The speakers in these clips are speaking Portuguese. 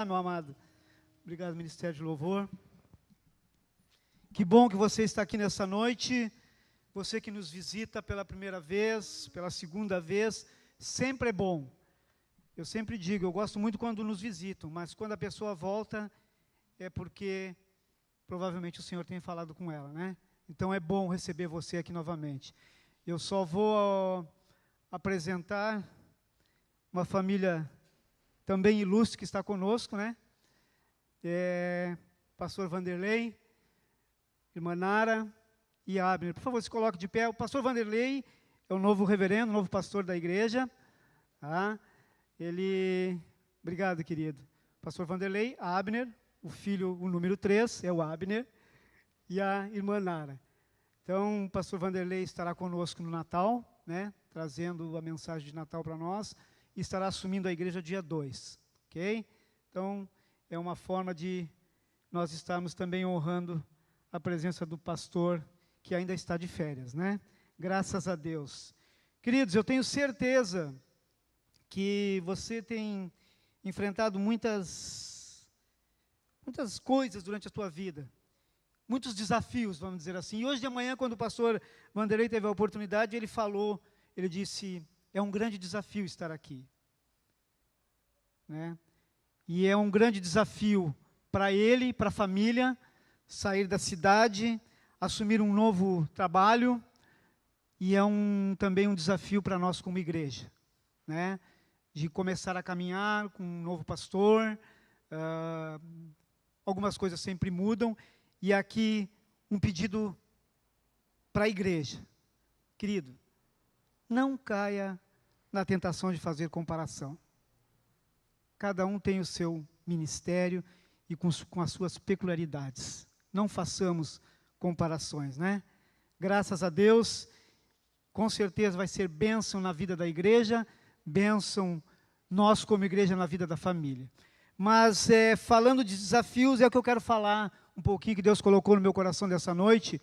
Meu amado. Obrigado, Ministério de Louvor. Que bom que você está aqui nessa noite. Você que nos visita pela primeira vez, pela segunda vez, sempre é bom. Eu sempre digo, eu gosto muito quando nos visitam, mas quando a pessoa volta, é porque provavelmente o Senhor tem falado com ela, né? Então é bom receber você aqui novamente. Eu só vou apresentar uma família também ilustre que está conosco, né? Pastor Vanderlei, irmã Nara e Abner. Por favor, se coloque de pé. O pastor Vanderlei é o novo reverendo, o novo pastor da igreja. Tá? Obrigado, querido. Pastor Vanderlei, Abner, o filho, o número 3, é o Abner, e a irmã Nara. Então, o pastor Vanderlei estará conosco no Natal, né? Trazendo a mensagem de Natal para nós, e estará assumindo a igreja dia 2, ok? Então, é uma forma de nós estarmos também honrando a presença do pastor que ainda está de férias, né? Graças a Deus. Queridos, eu tenho certeza que você tem enfrentado muitas coisas durante a sua vida, muitos desafios, vamos dizer assim. E hoje de manhã, quando o pastor Vanderlei teve a oportunidade, ele disse, é um grande desafio estar aqui, né? E é um grande desafio para ele, para a família, sair da cidade, assumir um novo trabalho, e é também um desafio para nós como igreja, né? De começar a caminhar com um novo pastor, algumas coisas sempre mudam, e aqui um pedido para a igreja. Querido, não caia na tentação de fazer comparação. Cada um tem o seu ministério e com as suas peculiaridades. Não façamos comparações, né? Graças a Deus, com certeza vai ser bênção na vida da igreja, bênção nós como igreja na vida da família. Mas falando de desafios, é o que eu quero falar um pouquinho que Deus colocou no meu coração dessa noite.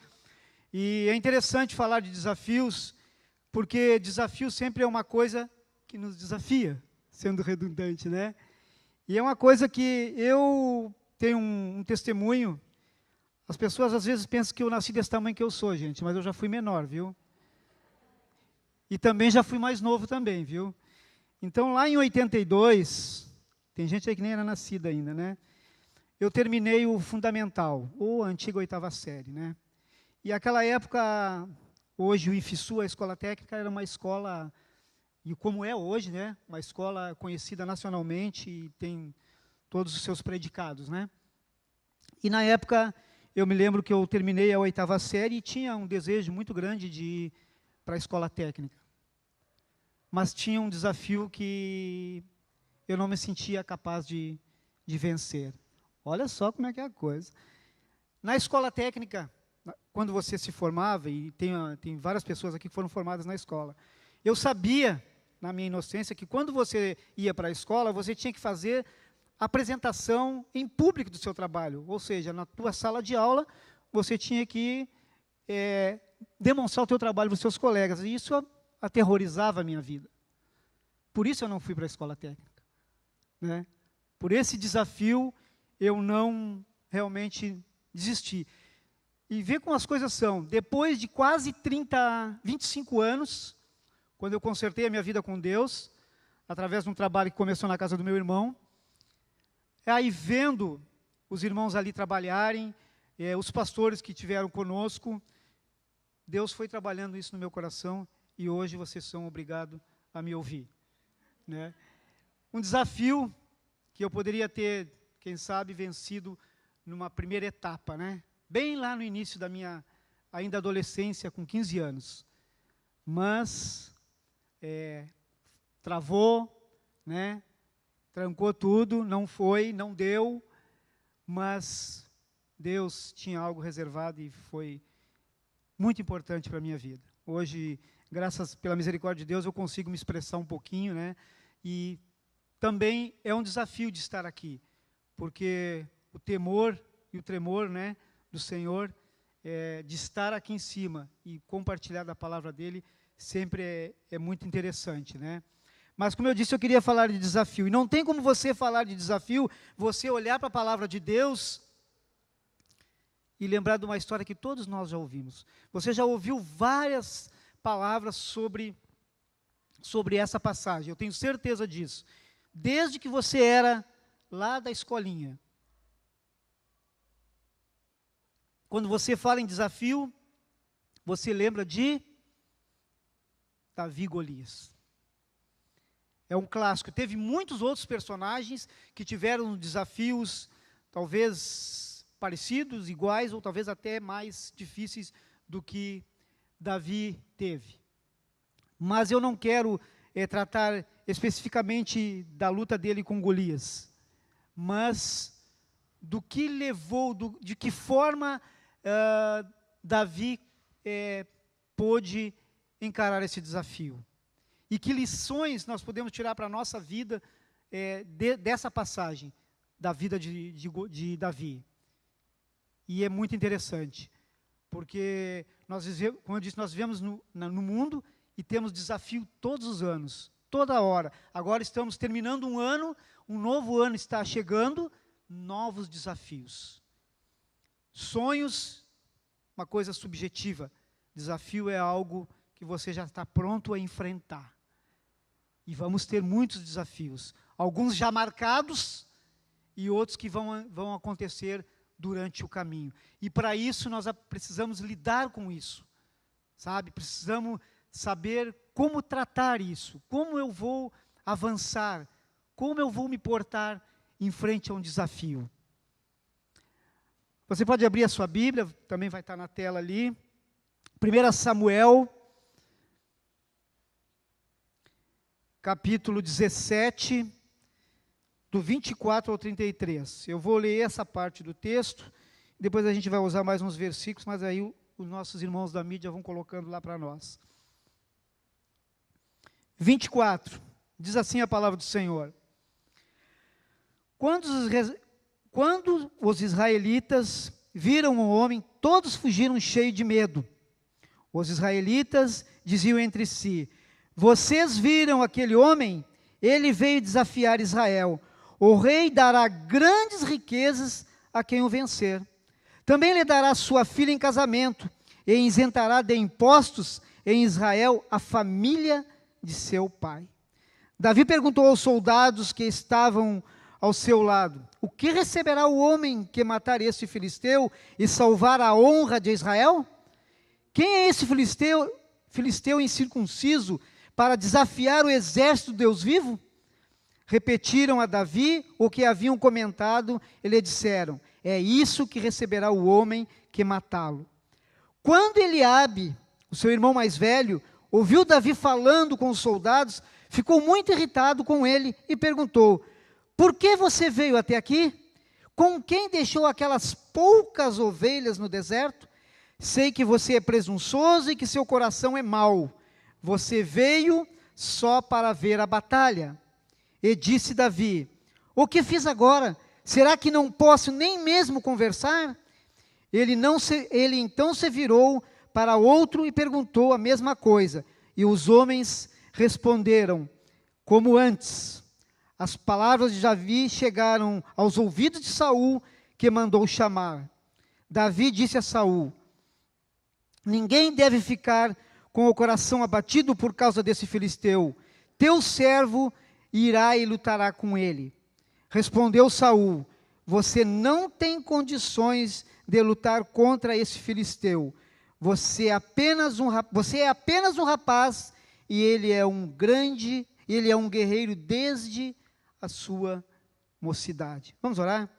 E é interessante falar de desafios, porque desafio sempre é uma coisa que nos desafia, sendo redundante, né? E é uma coisa que eu tenho um testemunho. As pessoas às vezes pensam que eu nasci desse tamanho que eu sou, gente, mas eu já fui menor, viu? E também já fui mais novo também, viu? Então, lá em 82, tem gente aí que nem era nascida ainda, né? Eu terminei o fundamental, ou a antiga 8ª série, né? E aquela época, hoje o IFSU, a escola técnica, era uma escola, e como é hoje, né? Uma escola conhecida nacionalmente e tem todos os seus predicados, né? E na época, eu me lembro que eu terminei a 8ª série e tinha um desejo muito grande de ir para a escola técnica. Mas tinha um desafio que eu não me sentia capaz de vencer. Olha só como é que é a coisa. Na escola técnica, quando você se formava, e tem várias pessoas aqui que foram formadas na escola, eu sabia, na minha inocência, que quando você ia para a escola, você tinha que fazer a apresentação em público do seu trabalho. Ou seja, na tua sala de aula, você tinha que demonstrar o teu trabalho para os seus colegas. E isso aterrorizava a minha vida. Por isso eu não fui para a escola técnica, né? Por esse desafio, eu não realmente desisti. E ver como as coisas são. Depois de quase 25 anos, quando eu consertei a minha vida com Deus, através de um trabalho que começou na casa do meu irmão, aí vendo os irmãos ali trabalharem, os pastores que tiveram conosco, Deus foi trabalhando isso no meu coração, e hoje vocês são obrigados a me ouvir, né? Um desafio que eu poderia ter, quem sabe, vencido numa primeira etapa, né? Bem lá no início da minha ainda adolescência, com 15 anos. Mas travou, né? Trancou tudo, não foi, não deu, mas Deus tinha algo reservado e foi muito importante para a minha vida. Hoje, graças pela misericórdia de Deus, eu consigo me expressar um pouquinho, né? E também é um desafio de estar aqui, porque o temor e o tremor, né, do Senhor, de estar aqui em cima e compartilhar da palavra dele, sempre é muito interessante, né? Mas, como eu disse, eu queria falar de desafio. E não tem como você falar de desafio, você olhar para a palavra de Deus e lembrar de uma história que todos nós já ouvimos. Você já ouviu várias palavras sobre essa passagem, eu tenho certeza disso. Desde que você era lá da escolinha. Quando você fala em desafio, você lembra de Davi e Golias. É um clássico. Teve muitos outros personagens que tiveram desafios, talvez parecidos, iguais, ou talvez até mais difíceis do que Davi teve. Mas eu não quero tratar especificamente da luta dele com Golias, mas do que levou, de que forma Davi pôde encarar esse desafio. E que lições nós podemos tirar para a nossa vida dessa passagem, da vida de Davi. E é muito interessante, porque, como eu disse, nós vivemos no mundo e temos desafio todos os anos, toda hora. Agora estamos terminando um ano, um novo ano está chegando, novos desafios. Sonhos, uma coisa subjetiva. Desafio é algo que você já está pronto a enfrentar. E vamos ter muitos desafios. Alguns já marcados e outros que vão acontecer durante o caminho. E para isso nós precisamos lidar com isso. Sabe? Precisamos saber como tratar isso. Como eu vou avançar. Como eu vou me portar em frente a um desafio. Você pode abrir a sua Bíblia, também vai estar na tela ali. 1 Samuel, capítulo 17, do 24 ao 33. Eu vou ler essa parte do texto, depois a gente vai usar mais uns versículos, mas aí os nossos irmãos da mídia vão colocando lá para nós. 24, diz assim a palavra do Senhor. Quando os israelitas viram o homem, todos fugiram cheios de medo. Os israelitas diziam entre si: vocês viram aquele homem? Ele veio desafiar Israel. O rei dará grandes riquezas a quem o vencer. Também lhe dará sua filha em casamento, e isentará de impostos em Israel a família de seu pai. Davi perguntou aos soldados que estavam ao seu lado: o que receberá o homem que matar este filisteu e salvar a honra de Israel? Quem é esse filisteu incircunciso para desafiar o exército do Deus vivo? Repetiram a Davi o que haviam comentado e lhe disseram: é isso que receberá o homem que matá-lo. Quando Eliabe, o seu irmão mais velho, ouviu Davi falando com os soldados, ficou muito irritado com ele e perguntou: por que você veio até aqui? Com quem deixou aquelas poucas ovelhas no deserto? Sei que você é presunçoso e que seu coração é mau. Você veio só para ver a batalha. E disse Davi: o que fiz agora? Será que não posso nem mesmo conversar? Ele então se virou para outro e perguntou a mesma coisa. E os homens responderam como antes. As palavras de Davi chegaram aos ouvidos de Saul, que mandou chamar. Davi disse a Saul: ninguém deve ficar com o coração abatido por causa desse filisteu. Teu servo irá e lutará com ele. Respondeu Saul: você não tem condições de lutar contra esse filisteu. Você é apenas um rapaz e ele é um guerreiro desde a sua mocidade. Vamos orar?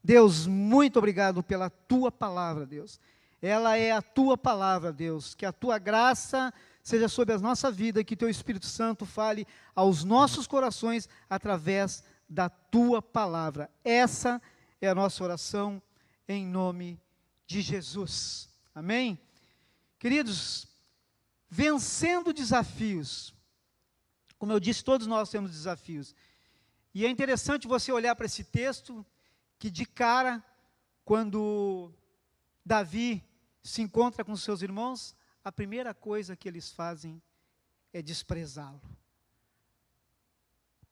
Deus, muito obrigado pela tua palavra, Deus. Ela é a tua palavra, Deus. Que a tua graça seja sobre a nossa vida, que teu Espírito Santo fale aos nossos corações através da tua palavra. Essa é a nossa oração em nome de Jesus. Amém? Queridos, vencendo desafios. Como eu disse, todos nós temos desafios. E é interessante você olhar para esse texto, que de cara, quando Davi se encontra com seus irmãos, a primeira coisa que eles fazem é desprezá-lo.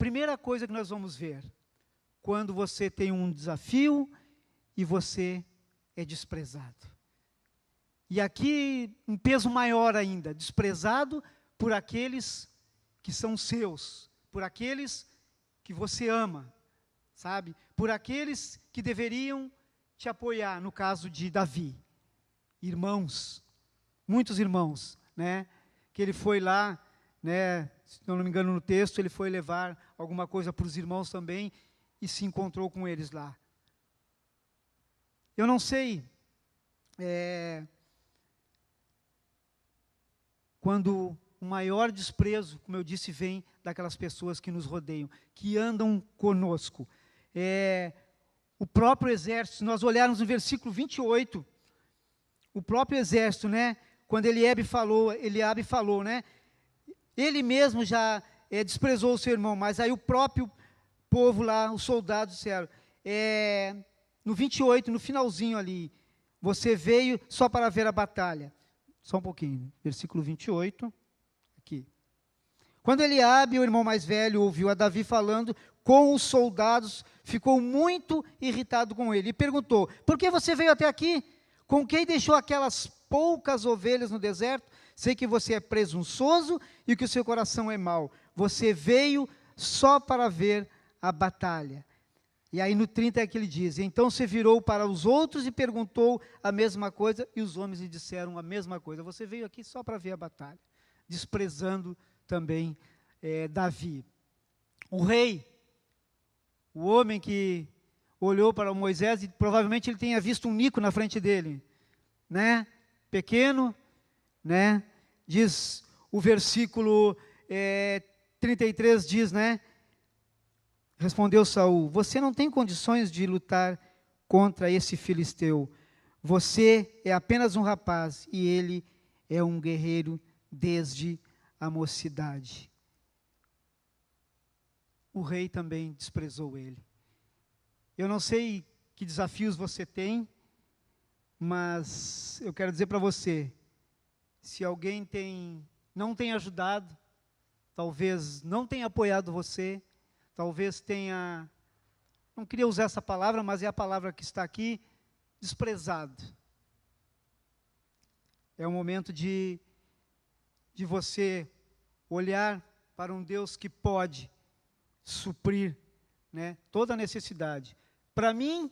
primeira coisa que nós vamos ver, quando você tem um desafio e você é desprezado. E aqui, um peso maior ainda, desprezado por aqueles que são seus, por aqueles que você ama, sabe? Por aqueles que deveriam te apoiar, no caso de Davi. Irmãos, muitos irmãos, né? Que ele foi lá, né? Se eu não me engano no texto, ele foi levar alguma coisa para os irmãos também e se encontrou com eles lá. Eu não sei, quando o maior desprezo, como eu disse, vem daquelas pessoas que nos rodeiam, que andam conosco. O próprio exército, se nós olharmos no versículo 28, o próprio exército, né, quando Eliabe falou, né, ele mesmo já desprezou o seu irmão, mas aí o próprio povo lá, os soldados disseram, no 28, no finalzinho ali, você veio só para ver a batalha. Só um pouquinho, versículo 28, aqui. Quando Eliabe, o irmão mais velho, ouviu a Davi falando com os soldados, ficou muito irritado com ele e perguntou, por que você veio até aqui? Com quem deixou aquelas poucas ovelhas no deserto? Sei que você é presunçoso e que o seu coração é mau. Você veio só para ver a batalha. E aí no 30 é que ele diz, então se virou para os outros e perguntou a mesma coisa, e os homens lhe disseram a mesma coisa. Você veio aqui só para ver a batalha, desprezando também Davi. O rei, o homem que olhou para Moisés, e provavelmente ele tenha visto um mico na frente dele, né? Pequeno, né? Diz o versículo 33, diz, né? Respondeu Saul, você não tem condições de lutar contra esse filisteu. Você é apenas um rapaz e ele é um guerreiro desde a mocidade. O rei também desprezou ele. Eu não sei que desafios você tem, mas eu quero dizer para você, se alguém não tem ajudado, talvez não tenha apoiado você, talvez tenha, não queria usar essa palavra, mas é a palavra que está aqui, desprezado. É o momento de você olhar para um Deus que pode suprir, né, toda a necessidade. Para mim,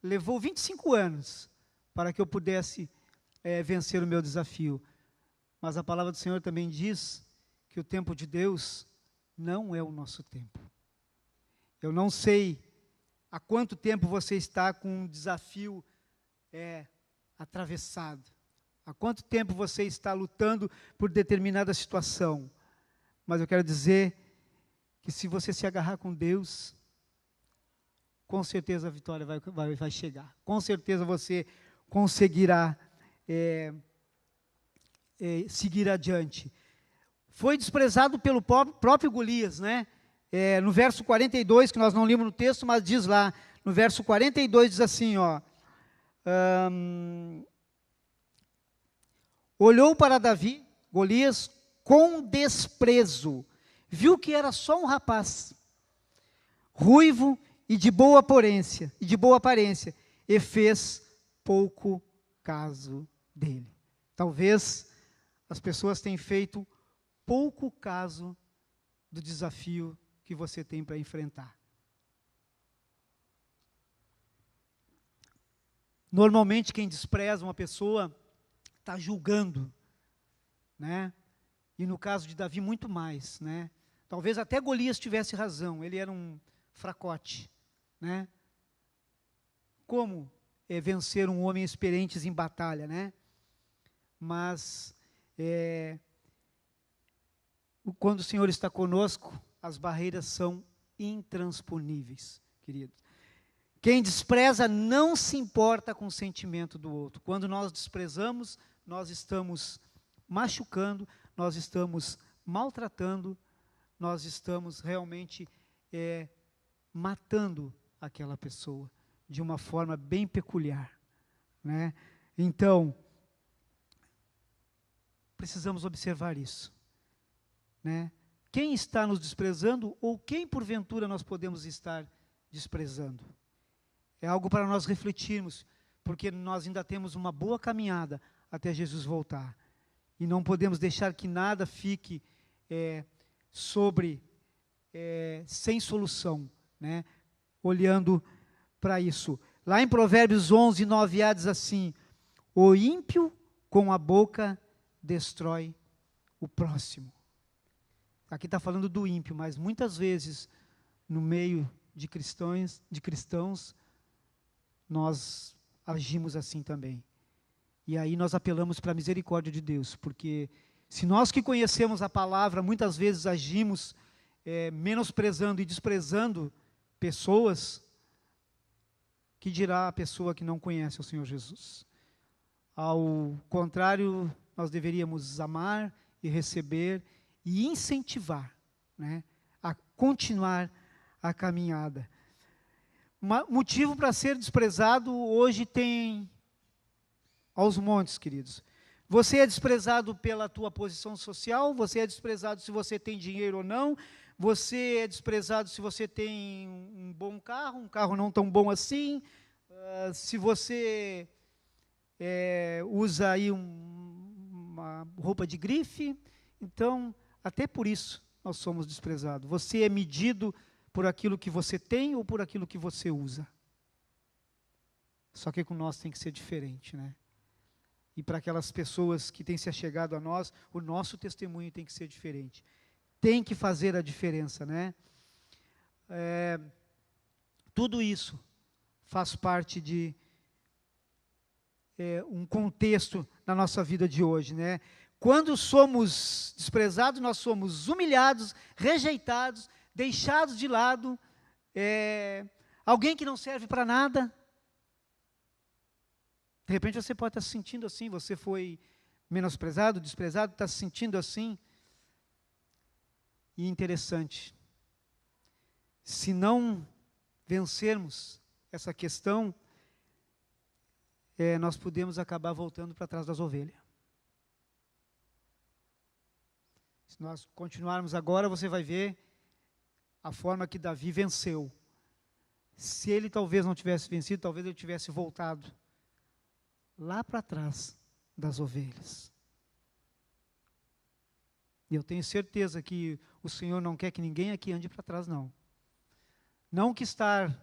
levou 25 anos para que eu pudesse vencer o meu desafio. Mas a palavra do Senhor também diz que o tempo de Deus não é o nosso tempo. Eu não sei há quanto tempo você está com um desafio atravessado. Há quanto tempo você está lutando por determinada situação. Mas eu quero dizer que se você se agarrar com Deus, com certeza a vitória vai chegar. Com certeza você conseguirá seguir adiante. Foi desprezado pelo próprio Golias, né? No verso 42, que nós não lemos no texto, mas diz lá, no verso 42 diz assim, olhou para Davi, Golias, com desprezo, viu que era só um rapaz, ruivo e de boa aparência, e fez pouco caso dele. Talvez as pessoas tenham feito pouco caso do desafio que você tem para enfrentar. Normalmente quem despreza uma pessoa está julgando, né? E no caso de Davi muito mais, né? Talvez até Golias tivesse razão, ele era um fracote, né? Como vencer um homem experiente em batalha, né? Mas quando o Senhor está conosco, as barreiras são intransponíveis, queridos. Quem despreza não se importa com o sentimento do outro. Quando nós desprezamos, nós estamos machucando, nós estamos maltratando, nós estamos realmente matando aquela pessoa de uma forma bem peculiar, né? Então, precisamos observar isso, né? quem está nos desprezando ou quem porventura nós podemos estar desprezando. É algo para nós refletirmos, porque nós ainda temos uma boa caminhada até Jesus voltar. E não podemos deixar que nada fique sem solução, né? Olhando para isso. Lá em Provérbios 11, 9a diz assim: o ímpio com a boca destrói o próximo. Aqui está falando do ímpio, mas muitas vezes, no meio de cristãos, nós agimos assim também. E aí nós apelamos para a misericórdia de Deus, porque se nós que conhecemos a palavra, muitas vezes agimos menosprezando e desprezando pessoas, que dirá a pessoa que não conhece o Senhor Jesus? Ao contrário, nós deveríamos amar e receber e incentivar, né, a continuar a caminhada. Motivo para ser desprezado hoje tem aos montes, queridos. Você é desprezado pela tua posição social, você é desprezado se você tem dinheiro ou não, você é desprezado se você tem um bom carro, um carro não tão bom assim, se você usa aí uma roupa de grife. Então, até por isso nós somos desprezados. Você é medido por aquilo que você tem ou por aquilo que você usa. Só que com nós tem que ser diferente, né? E para aquelas pessoas que têm se achegado a nós, o nosso testemunho tem que ser diferente. Tem que fazer a diferença, né? Tudo isso faz parte de um contexto na nossa vida de hoje, né? Quando somos desprezados, nós somos humilhados, rejeitados, deixados de lado, alguém que não serve para nada. De repente você pode estar se sentindo assim, você foi menosprezado, desprezado, está se sentindo assim. E interessante, se não vencermos essa questão, nós podemos acabar voltando para trás das ovelhas. Se nós continuarmos agora, você vai ver a forma que Davi venceu. Se ele talvez não tivesse vencido, talvez ele tivesse voltado lá para trás das ovelhas. E eu tenho certeza que o Senhor não quer que ninguém aqui ande para trás, não. Não que estar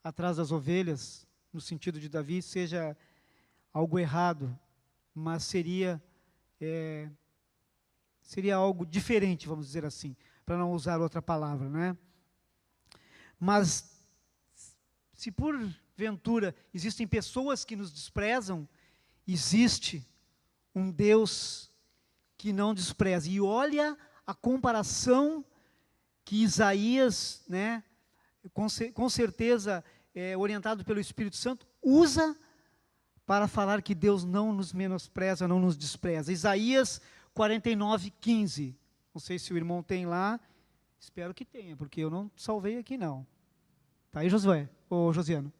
atrás das ovelhas, no sentido de Davi, seja algo errado, mas seria algo diferente, vamos dizer assim, para não usar outra palavra, né? Mas, se porventura existem pessoas que nos desprezam, existe um Deus que não despreza. E olha a comparação que Isaías, né, com certeza, orientado pelo Espírito Santo, usa para falar que Deus não nos menospreza, não nos despreza. Isaías 49:15. Não sei se o irmão tem lá, espero que tenha, porque eu não salvei aqui não. Está aí, Josué, ou Josiano?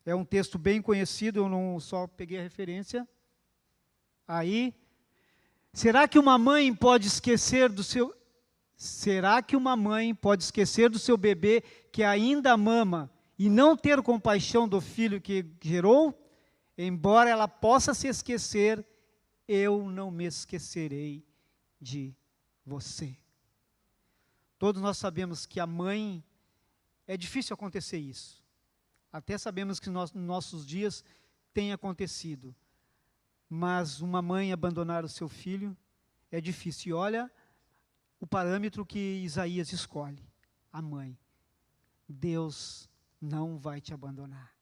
É um texto bem conhecido, eu não só peguei a referência. Aí, será que uma mãe pode esquecer do seu bebê que ainda mama e não ter compaixão do filho que gerou? Embora ela possa se esquecer, eu não me esquecerei de você. Todos nós sabemos que a mãe, é difícil acontecer isso. Até sabemos que nos nossos dias tem acontecido. Mas uma mãe abandonar o seu filho é difícil. E olha o parâmetro que Isaías escolhe, a mãe. Deus não vai te abandonar.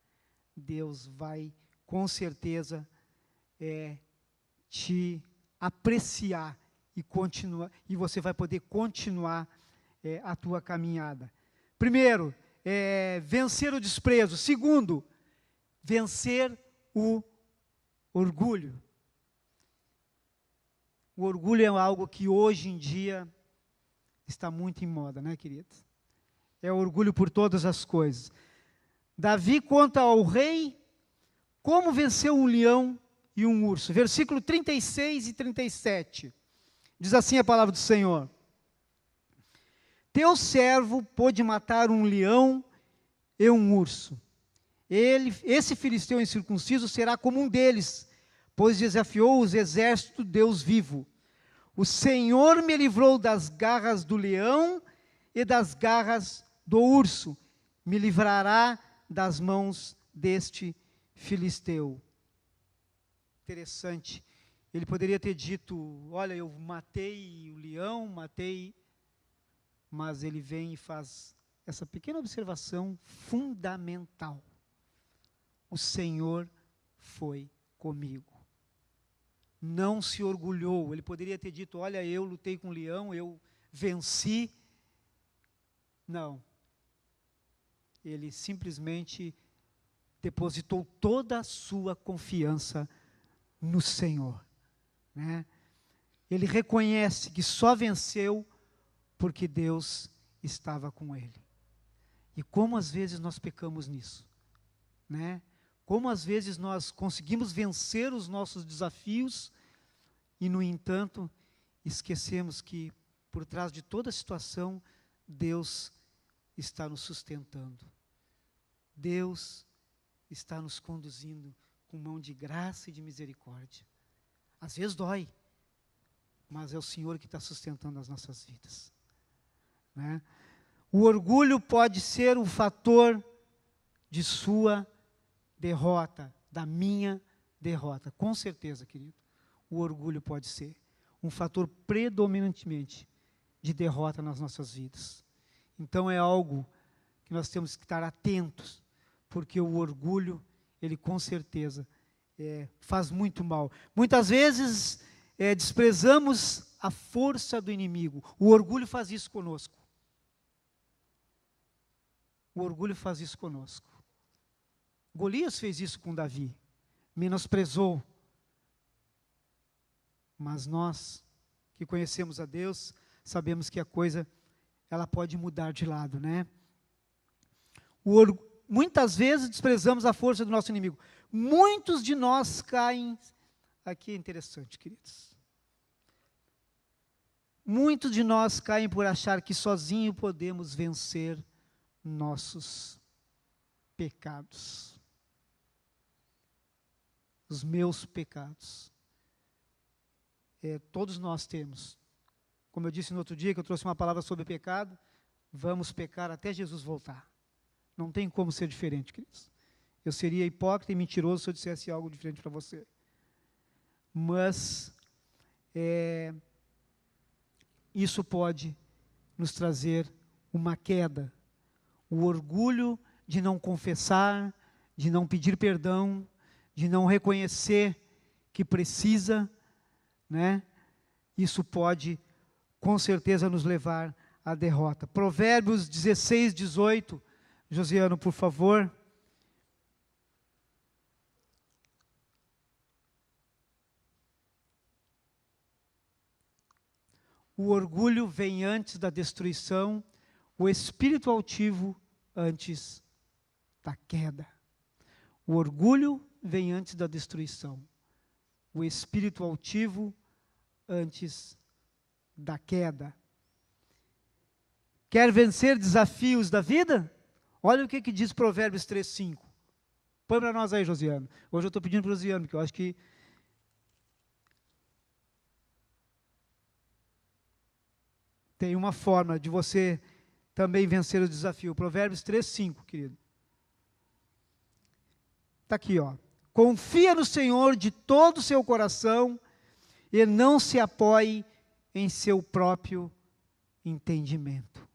Deus vai, com certeza, te apreciar e continuar, e você vai poder continuar a tua caminhada. Primeiro, vencer o desprezo. Segundo, vencer o orgulho. O orgulho é algo que hoje em dia está muito em moda, né, queridos? É orgulho por todas as coisas. Davi conta ao rei como venceu um leão e um urso. Versículo 36 e 37. Diz assim a palavra do Senhor: teu servo pôde matar um leão e um urso. Esse filisteu incircunciso será como um deles, pois desafiou os exércitos do Deus vivo. O Senhor me livrou das garras do leão e das garras do urso. Me livrará das mãos deste filisteu. Interessante. Ele poderia ter dito: olha, eu matei o leão, mas ele vem e faz essa pequena observação fundamental. O Senhor foi comigo. Não se orgulhou. Ele poderia ter dito: olha, eu lutei com o leão, eu venci. Não. Ele simplesmente depositou toda a sua confiança no Senhor, né? Ele reconhece que só venceu porque Deus estava com ele. E como às vezes nós pecamos nisso, né? Como às vezes nós conseguimos vencer os nossos desafios e, no entanto, esquecemos que por trás de toda a situação, Deus está nos sustentando. Deus está nos conduzindo com mão de graça e de misericórdia. Às vezes dói, mas é o Senhor que está sustentando as nossas vidas, né? O orgulho pode ser um fator de sua derrota, da minha derrota. Com certeza, querido. O orgulho pode ser um fator predominantemente de derrota nas nossas vidas. Então é algo que nós temos que estar atentos, porque o orgulho, ele com certeza faz muito mal. Muitas vezes desprezamos a força do inimigo. O orgulho faz isso conosco. O orgulho faz isso conosco. Golias fez isso com Davi, menosprezou. Mas nós, que conhecemos a Deus, sabemos que a coisa, ela pode mudar de lado, né? Muitas vezes desprezamos a força do nosso inimigo. Muitos de nós caem, aqui é interessante, queridos. Muitos de nós caem por achar que sozinho podemos vencer nossos pecados. Os meus pecados. Todos nós temos. Como eu disse no outro dia, que eu trouxe uma palavra sobre pecado, vamos pecar até Jesus voltar. Não tem como ser diferente, queridos. Eu seria hipócrita e mentiroso se eu dissesse algo diferente para você. Mas isso pode nos trazer uma queda. O orgulho de não confessar, de não pedir perdão, de não reconhecer que precisa, né? Isso pode, com certeza, nos levar à derrota. Provérbios 16, 18. Josiano, por favor. O orgulho vem antes da destruição, o espírito altivo antes da queda. O orgulho vem antes da destruição, o espírito altivo antes da queda. Quer vencer desafios da vida? Olha o que diz Provérbios 3:5. Põe para nós aí, Josiano. Hoje eu estou pedindo para o Josiano, porque eu acho que tem uma forma de você também vencer o desafio. Provérbios 3:5, querido. Está aqui, ó. Confia no Senhor de todo o seu coração e não se apoie em seu próprio entendimento.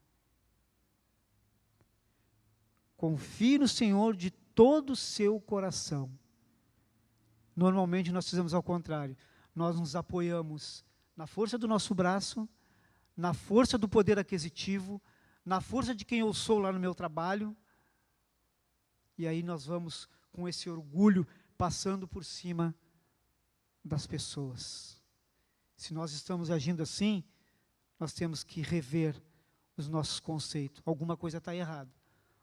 Confie no Senhor de todo o seu coração. Normalmente nós fazemos ao contrário. Nós nos apoiamos na força do nosso braço, na força do poder aquisitivo, na força de quem eu sou lá no meu trabalho. E aí nós vamos com esse orgulho passando por cima das pessoas. Se nós estamos agindo assim, nós temos que rever os nossos conceitos. Alguma coisa está errada.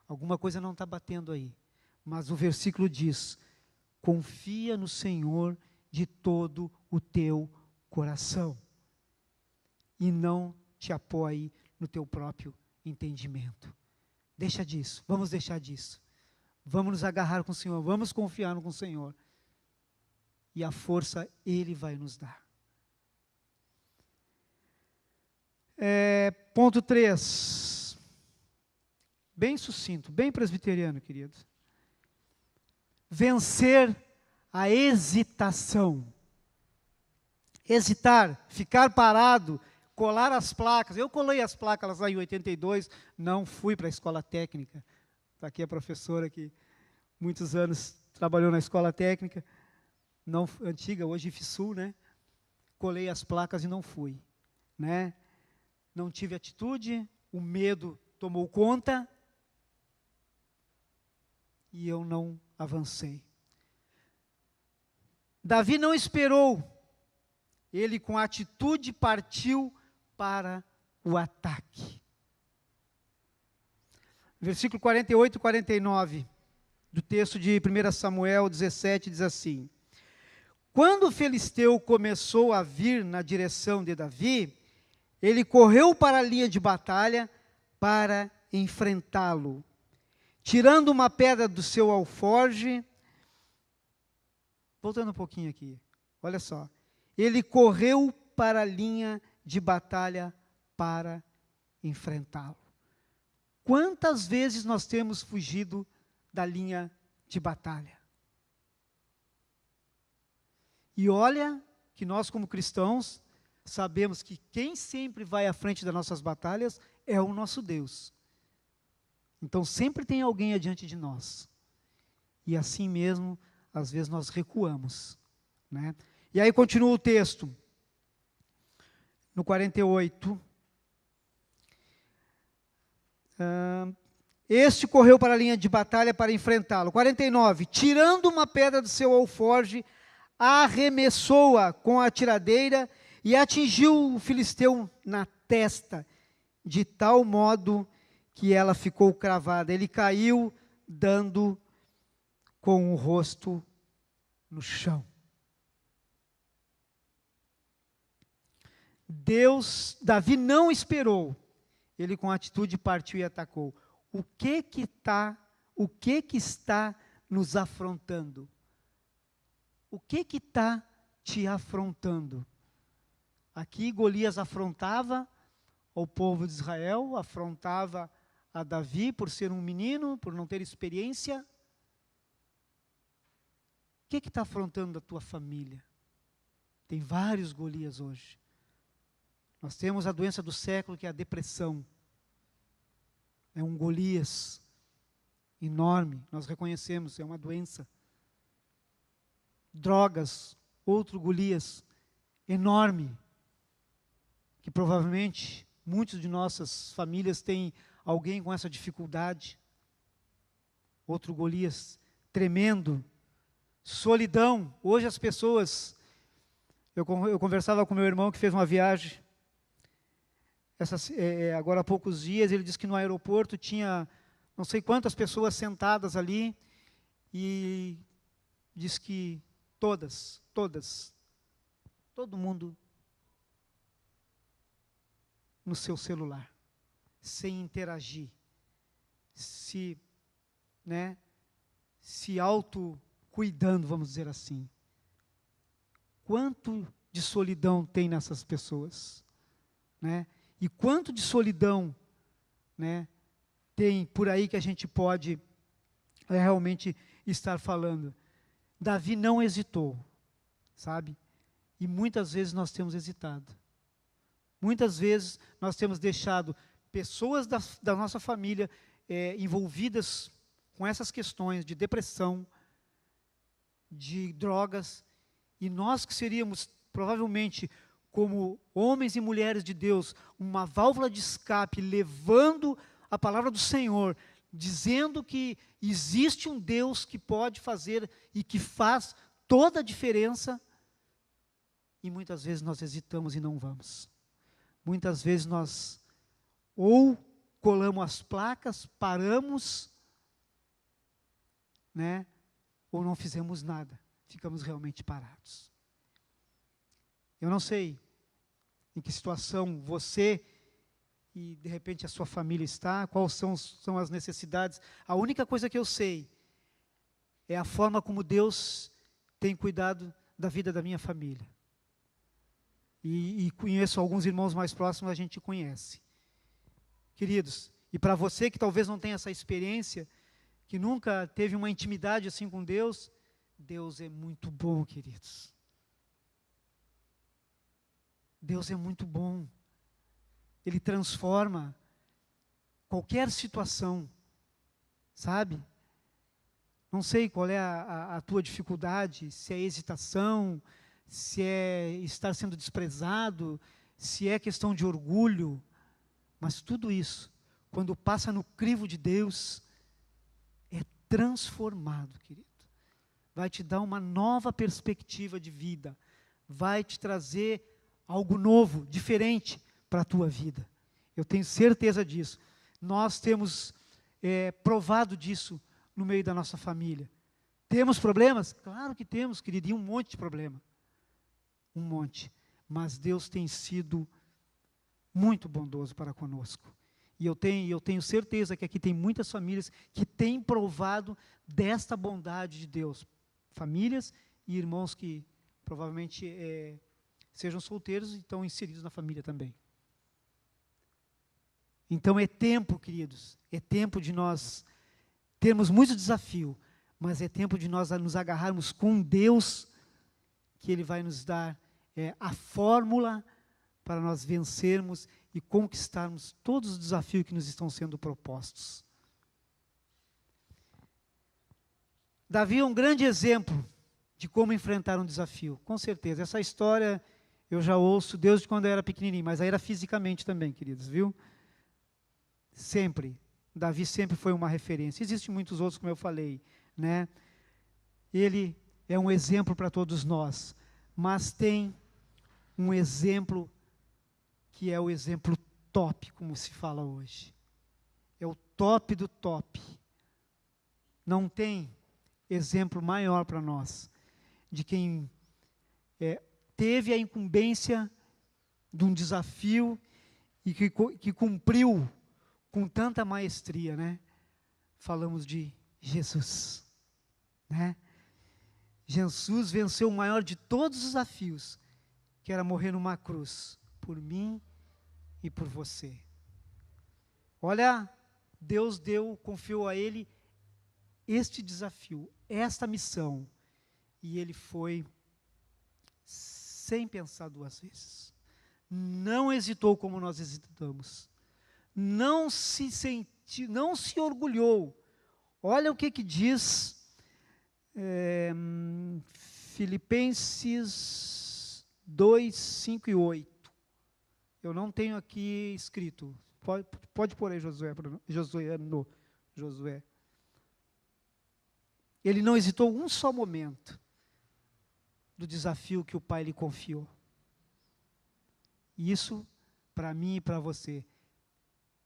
Alguma coisa não está batendo aí. Mas o versículo diz: confia no Senhor de todo o teu coração. e não te apoie no teu próprio entendimento. Deixa disso, vamos deixar disso. Vamos nos agarrar com o Senhor, vamos confiar no Senhor. E a força Ele vai nos dar. Ponto 3. Bem sucinto, bem presbiteriano, querido. Vencer a hesitação. Hesitar, ficar parado, colar as placas. Eu colei as placas lá em 82, não fui para a escola técnica. Está aqui a professora que muitos anos trabalhou na escola técnica, não antiga, hoje IFSU, né? Colei as placas e não fui, né? Não tive atitude, o medo tomou conta e eu não avancei. Davi não esperou, ele com atitude partiu para o ataque. Versículo 48 e 49 do texto de 1 Samuel 17 diz assim: Quando o filisteu começou a vir na direção de Davi, ele correu para a linha de batalha para enfrentá-lo. Tirando uma pedra do seu alforje, voltando um pouquinho aqui, olha só. Ele correu para a linha de batalha para enfrentá-lo. Quantas vezes nós temos fugido da linha de batalha? E olha que nós, como cristãos, sabemos que quem sempre vai à frente das nossas batalhas é o nosso Deus. Então sempre tem alguém adiante de nós. E assim mesmo, às vezes nós recuamos, né? E aí continua o texto, no 48. Este correu para a linha de batalha para enfrentá-lo. 49. Tirando uma pedra do seu alforje, arremessou-a com a tiradeira e atingiu o filisteu na testa, de tal modo que ela ficou cravada. Ele caiu, dando com o rosto no chão. Davi não esperou. Ele com atitude partiu e atacou. O que está nos afrontando? O que está te afrontando? Aqui Golias afrontava o povo de Israel, afrontava a Davi por ser um menino, por não ter experiência. O que está afrontando a tua família? Tem vários Golias hoje. Nós temos a doença do século, que é a depressão. É um Golias enorme, nós reconhecemos, é uma doença. Drogas, outro Golias enorme, que provavelmente muitos de nossas famílias têm alguém com essa dificuldade. Outro Golias tremendo. Solidão. Hoje as pessoas... Eu conversava com meu irmão que fez uma viagem, agora há poucos dias, ele disse que no aeroporto tinha não sei quantas pessoas sentadas ali, e diz que todo mundo no seu celular, sem interagir, se auto-cuidando, vamos dizer assim. Quanto de solidão tem nessas pessoas, né? E quanto de solidão, né, tem por aí que a gente pode realmente estar falando. Davi não hesitou, sabe? E muitas vezes nós temos hesitado. Muitas vezes nós temos deixado pessoas da nossa família envolvidas com essas questões de depressão, de drogas, e nós que seríamos provavelmente, como homens e mulheres de Deus, uma válvula de escape, levando a palavra do Senhor, dizendo que existe um Deus que pode fazer e que faz toda a diferença, e muitas vezes nós hesitamos e não vamos. Muitas vezes nós ou colamos as placas, paramos, né, ou não fizemos nada, ficamos realmente parados. Eu não sei em que situação você e, de repente, a sua família está, quais são as necessidades. A única coisa que eu sei é a forma como Deus tem cuidado da vida da minha família. E conheço alguns irmãos mais próximos, a gente conhece. Queridos, e para você que talvez não tenha essa experiência, que nunca teve uma intimidade assim com Deus, Deus é muito bom, queridos. Deus é muito bom. Ele transforma qualquer situação, sabe? Não sei qual é a tua dificuldade, se é hesitação, se é estar sendo desprezado, se é questão de orgulho, mas tudo isso, quando passa no crivo de Deus, é transformado, querido. Vai te dar uma nova perspectiva de vida, vai te trazer algo novo, diferente para a tua vida. Eu tenho certeza disso. Nós temos provado disso no meio da nossa família. Temos problemas? Claro que temos, querido, e um monte de problema. Um monte. Mas Deus tem sido muito bondoso para conosco. E eu tenho certeza que aqui tem muitas famílias que têm provado desta bondade de Deus. Famílias e irmãos que provavelmente sejam solteiros e estão inseridos na família também. Então é tempo, queridos, é tempo de nós termos muito desafio, mas é tempo de nós nos agarrarmos com Deus, que Ele vai nos dar a fórmula para nós vencermos e conquistarmos todos os desafios que nos estão sendo propostos. Davi é um grande exemplo de como enfrentar um desafio, com certeza. Essa história eu já ouço desde quando eu era pequenininho, mas aí era fisicamente também, queridos, viu? Sempre. Davi sempre foi uma referência. Existem muitos outros, como eu falei, né? Ele é um exemplo para todos nós, mas tem um exemplo que é o exemplo top, como se fala hoje. É o top do top. Não tem exemplo maior para nós de quem teve a incumbência de um desafio e que cumpriu com tanta maestria, né? Falamos de Jesus, né? Jesus venceu o maior de todos os desafios, que era morrer numa cruz, por mim e por você. Olha, Deus confiou a ele este desafio, esta missão, e ele foi sem pensar duas vezes. Não hesitou como nós hesitamos. Não se orgulhou. Olha o que diz Filipenses 2, 5 e 8. Eu não tenho aqui escrito. Pode pôr aí, Josué. Ele não hesitou um só momento do desafio que o Pai lhe confiou. Isso, para mim e para você.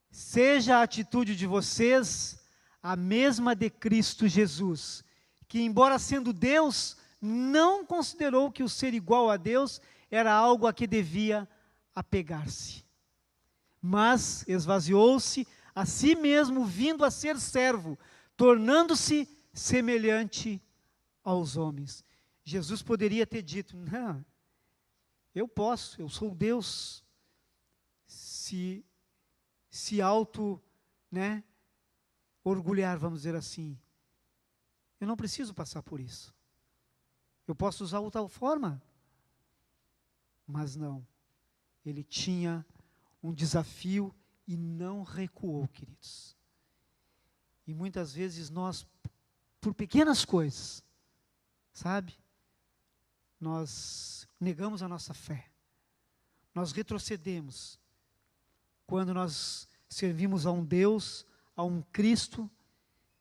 Seja a atitude de vocês a mesma de Cristo Jesus, que, embora sendo Deus, não considerou que o ser igual a Deus era algo a que devia apegar-se. Mas esvaziou-se a si mesmo, vindo a ser servo, tornando-se semelhante aos homens. Jesus poderia ter dito: não, eu sou Deus. Se orgulhar, vamos dizer assim. Eu não preciso passar por isso. Eu posso usar outra forma. Mas não. Ele tinha um desafio e não recuou, queridos. E muitas vezes nós, por pequenas coisas, sabe? Nós negamos a nossa fé. Nós retrocedemos. Quando nós servimos a um Deus, a um Cristo,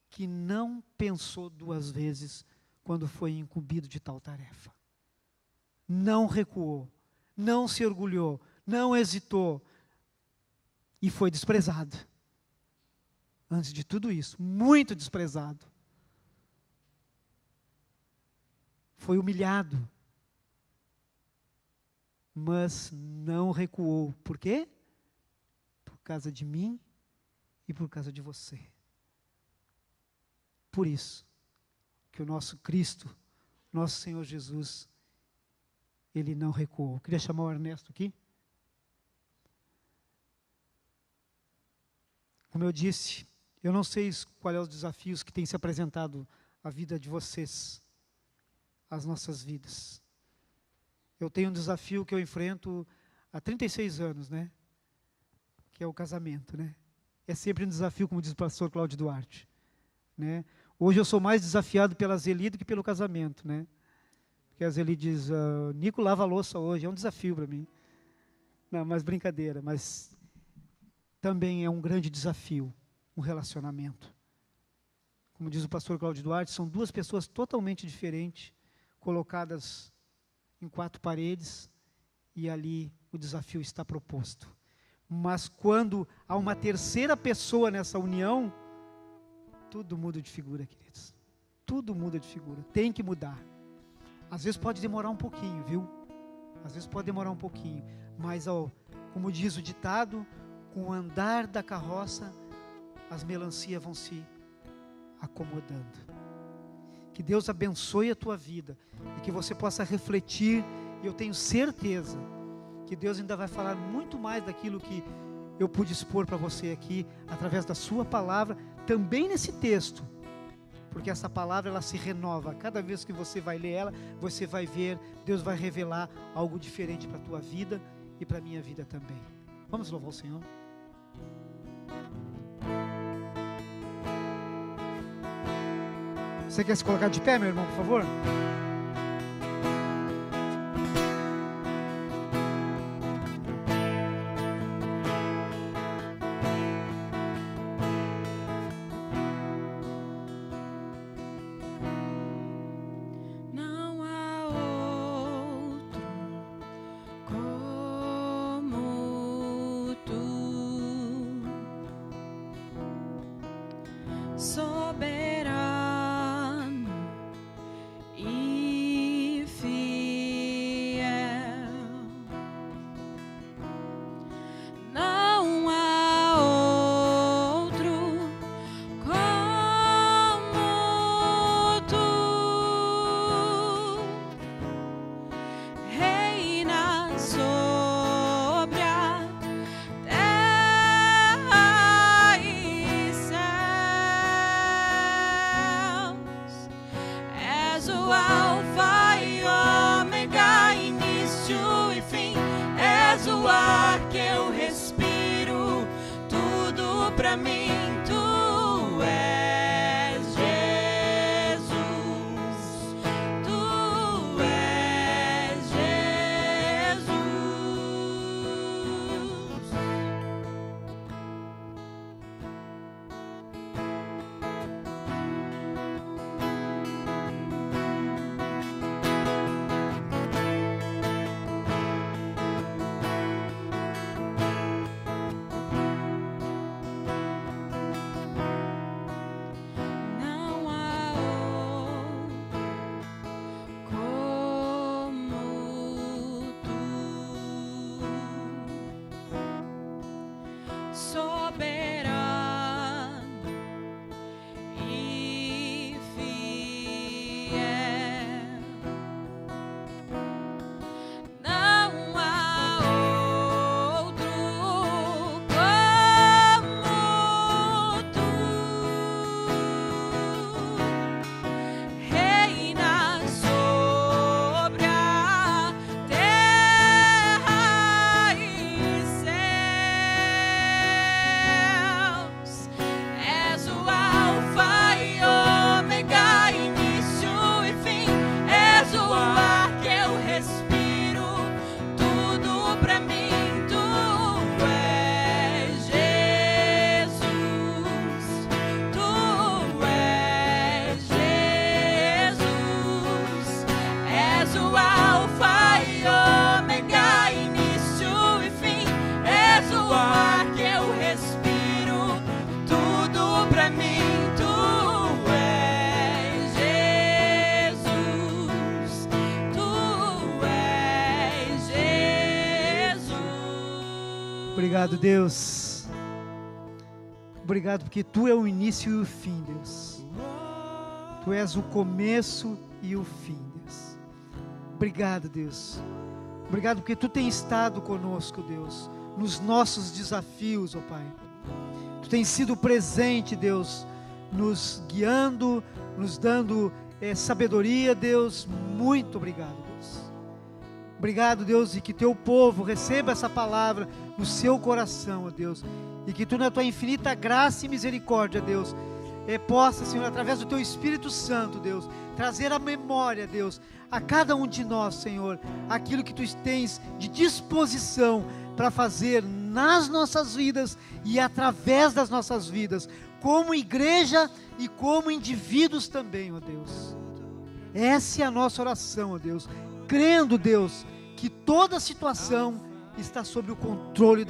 que não pensou duas vezes quando foi incumbido de tal tarefa. Não recuou, não se orgulhou, não hesitou, e foi desprezado. Antes de tudo isso, muito desprezado. Foi humilhado. mas não recuou. Por quê? Por causa de mim e por causa de você. Por isso que o nosso Cristo, nosso Senhor Jesus, Ele não recuou. Queria chamar o Ernesto aqui. Como eu disse, eu não sei quais são os desafios que têm se apresentado à vida de vocês, às nossas vidas. Eu tenho um desafio que eu enfrento há 36 anos, né? Que é o casamento, né? É sempre um desafio, como diz o pastor Cláudio Duarte, né? Hoje eu sou mais desafiado pela Zeli do que pelo casamento, né? Porque a Zeli diz, Nico lava a louça hoje, é um desafio para mim. Não, mas brincadeira, mas também é um grande desafio, um relacionamento. Como diz o pastor Cláudio Duarte, são duas pessoas totalmente diferentes, colocadas em 4 paredes, e ali o desafio está proposto. Mas quando há uma terceira pessoa nessa união, tudo muda de figura, queridos. Tudo muda de figura, tem que mudar. Às vezes pode demorar um pouquinho, viu? Às vezes pode demorar um pouquinho, mas como diz o ditado, com o andar da carroça, as melancias vão se acomodando. Que Deus abençoe a tua vida e que você possa refletir, e eu tenho certeza que Deus ainda vai falar muito mais daquilo que eu pude expor para você aqui, através da sua palavra, também nesse texto, porque essa palavra ela se renova, cada vez que você vai ler ela, você vai ver, Deus vai revelar algo diferente para a tua vida e para a minha vida também. Vamos louvar o Senhor. Você quer se colocar de pé, meu irmão, por favor? Obrigado, Deus. Obrigado porque Tu é o início e o fim, Deus. Tu és o começo e o fim, Deus. Obrigado, Deus. Obrigado porque Tu tens estado conosco, Deus, nos nossos desafios, ó Pai. Tu tens sido presente, Deus, nos guiando, nos dando sabedoria, Deus. Muito obrigado, Deus. Obrigado, Deus, e que Teu povo receba essa palavra no seu coração, ó Deus. E que Tu, na Tua infinita graça e misericórdia, Deus, possa, Senhor, através do Teu Espírito Santo, Deus, trazer à memória, Deus, a cada um de nós, Senhor, aquilo que Tu tens de disposição para fazer nas nossas vidas e através das nossas vidas, como igreja e como indivíduos também, ó Deus. Essa é a nossa oração, ó Deus, crendo, Deus, que toda situação está sob o controle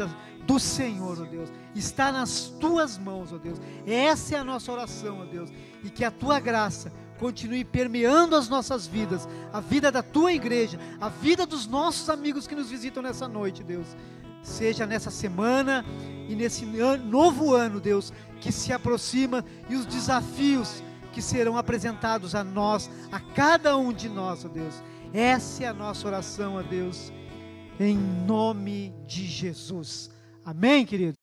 do Senhor, ó Deus, está nas Tuas mãos, ó Deus. Essa é a nossa oração, ó Deus, e que a Tua graça continue permeando as nossas vidas, a vida da Tua igreja, a vida dos nossos amigos que nos visitam nessa noite, Deus. Seja nessa semana e nesse novo ano, Deus, que se aproxima, e os desafios que serão apresentados a nós, a cada um de nós, ó Deus. Essa é a nossa oração, ó Deus, em nome de Jesus. Amém, querido?